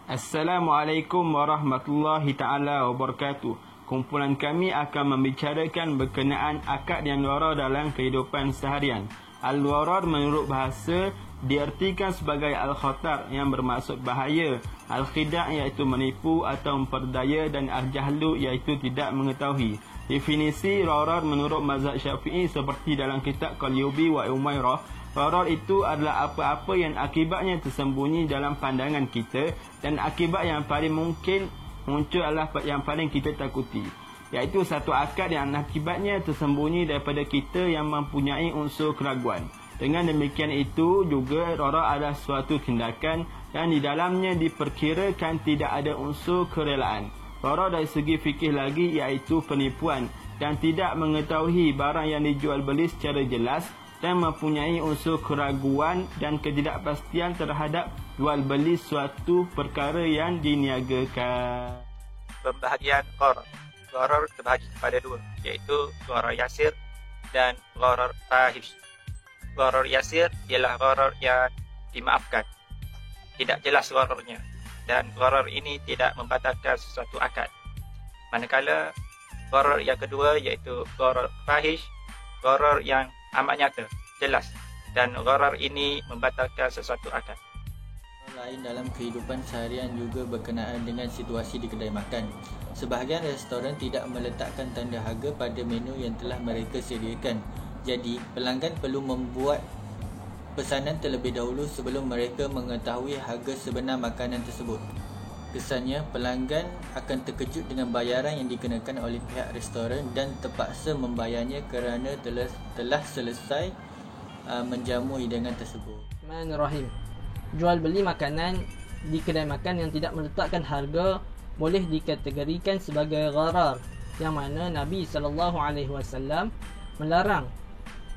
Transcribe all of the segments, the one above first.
Assalamualaikum warahmatullahi ta'ala wabarakatuh. Kumpulan kami akan membicarakan berkenaan akad yang luar dalam kehidupan seharian. Al-warar menurut bahasa diartikan sebagai al-khatar yang bermaksud bahaya, al-khida' iaitu menipu atau memperdaya, dan al-jahlu iaitu tidak mengetahui. Definisi warar menurut mazhab Syafi'i seperti dalam kitab Qalyubi wa Umairah, warar itu adalah apa-apa yang akibatnya tersembunyi dalam pandangan kita dan akibat yang paling mungkin muncul adalah yang paling kita takuti, iaitu satu akad yang akibatnya tersembunyi daripada kita yang mempunyai unsur keraguan. Dengan demikian itu juga warar adalah suatu tindakan yang di dalamnya diperkirakan tidak ada unsur kerelaan. Warar dari segi fikih lagi iaitu penipuan dan tidak mengetahui barang yang dijual beli secara jelas dan mempunyai unsur keraguan dan ketidakpastian terhadap jual beli suatu perkara yang diniagakan. Pembahagian gharar. Gharar terbahagi kepada dua, iaitu gharar yasir dan gharar fahish. Gharar yasir ialah gharar yang dimaafkan, tidak jelas ghararnya, dan gharar ini tidak membatalkan sesuatu akad. Manakala gharar yang kedua iaitu gharar fahish, gharar yang amat nyata, jelas, dan gharar ini membatalkan sesuatu akad. Lain dalam kehidupan seharian juga berkenaan dengan situasi di kedai makan. Sebahagian restoran tidak meletakkan tanda harga pada menu yang telah mereka sediakan. Jadi, pelanggan perlu membuat pesanan terlebih dahulu sebelum mereka mengetahui harga sebenar makanan tersebut. Kesannya, pelanggan akan terkejut dengan bayaran yang dikenakan oleh pihak restoran dan terpaksa membayarnya kerana telah selesai menjamu hidangan tersebut. Bismillahirrahmanirrahim. Jual beli makanan di kedai makan yang tidak meletakkan harga boleh dikategorikan sebagai gharar, yang mana Nabi SAW melarang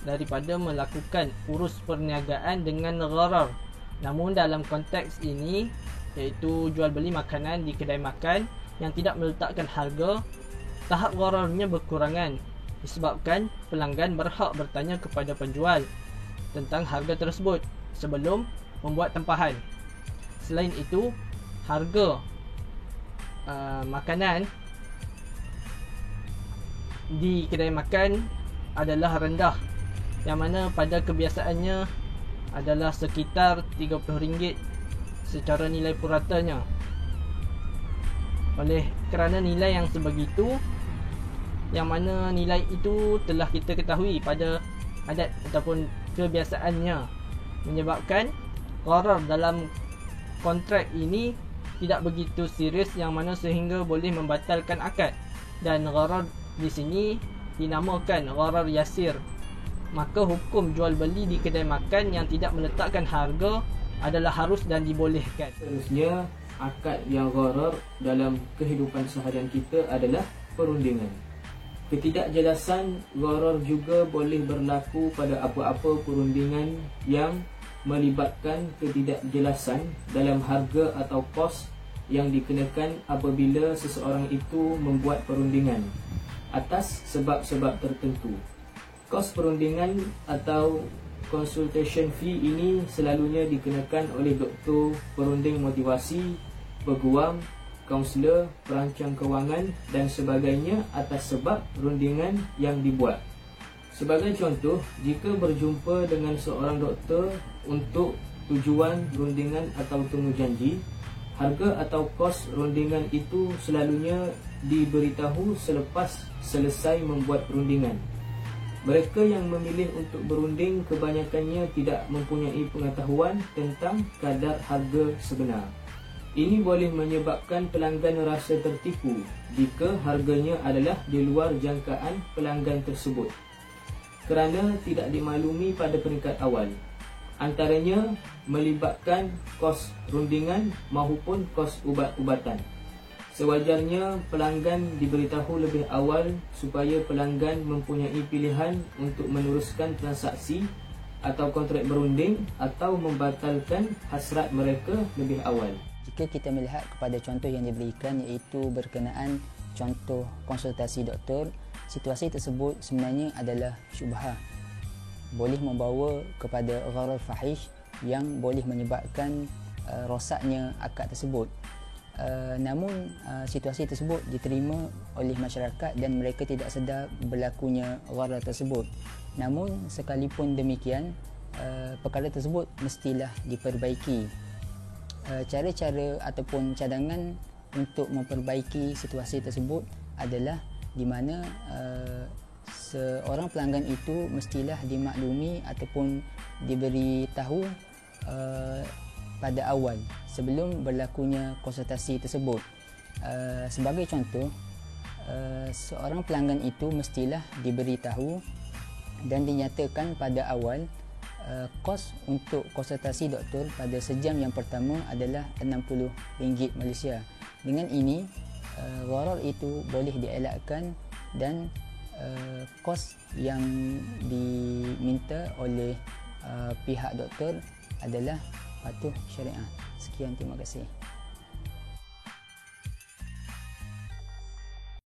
daripada melakukan urus perniagaan dengan gharar. Namun dalam konteks ini, iaitu jual beli makanan di kedai makan yang tidak meletakkan harga, tahap ghararnya berkurangan disebabkan pelanggan berhak bertanya kepada penjual tentang harga tersebut sebelum membuat tempahan. Selain itu, harga makanan di kedai makan adalah rendah, yang mana pada kebiasaannya adalah sekitar RM30 secara nilai puratanya. Oleh kerana nilai yang sebegitu, yang mana nilai itu telah kita ketahui pada adat ataupun kebiasaannya, menyebabkan gharar dalam kontrak ini tidak begitu serius, yang mana sehingga boleh membatalkan akad. Dan gharar di sini dinamakan gharar yasir. Maka hukum jual beli di kedai makan yang tidak meletakkan harga adalah harus dan dibolehkan. Seterusnya, akad yang gharar dalam kehidupan seharian kita adalah perundingan. Ketidakjelasan gharar juga boleh berlaku pada apa-apa perundingan yang melibatkan ketidakjelasan dalam harga atau kos yang dikenakan apabila seseorang itu membuat perundingan atas sebab-sebab tertentu. Kos perundingan atau consultation fee ini selalunya dikenakan oleh doktor perunding motivasi, peguam, kaunselor, perancang kewangan dan sebagainya atas sebab perundingan yang dibuat. Sebagai contoh, jika berjumpa dengan seorang doktor untuk tujuan rundingan atau temu janji, harga atau kos rundingan itu selalunya diberitahu selepas selesai membuat perundingan. Mereka yang memilih untuk berunding kebanyakannya tidak mempunyai pengetahuan tentang kadar harga sebenar. Ini boleh menyebabkan pelanggan rasa tertipu jika harganya adalah di luar jangkaan pelanggan tersebut, kerana tidak dimaklumi pada peringkat awal. Antaranya melibatkan kos rundingan maupun kos ubat-ubatan. Sewajarnya pelanggan diberitahu lebih awal supaya pelanggan mempunyai pilihan untuk meneruskan transaksi atau kontrak berunding atau membatalkan hasrat mereka lebih awal. Jika kita melihat kepada contoh yang diberikan, iaitu berkenaan contoh konsultasi doktor, situasi tersebut sebenarnya adalah syubhah, boleh membawa kepada gharar fahish yang boleh menyebabkan rosaknya akad tersebut. Namun situasi tersebut diterima oleh masyarakat dan mereka tidak sedar berlakunya gharar tersebut. Namun sekalipun demikian, perkara tersebut mestilah diperbaiki. Cara-cara ataupun cadangan untuk memperbaiki situasi tersebut adalah di mana seorang pelanggan itu mestilah dimaklumi ataupun diberitahu pada awal sebelum berlakunya konsultasi tersebut. Sebagai contoh, seorang pelanggan itu mestilah diberitahu dan dinyatakan pada awal kos untuk konsultasi doktor pada sejam yang pertama adalah RM60 Malaysia. Dengan ini, gharar itu boleh dielakkan dan kos yang diminta oleh pihak doktor adalah patuh syariah. Sekian, terima kasih.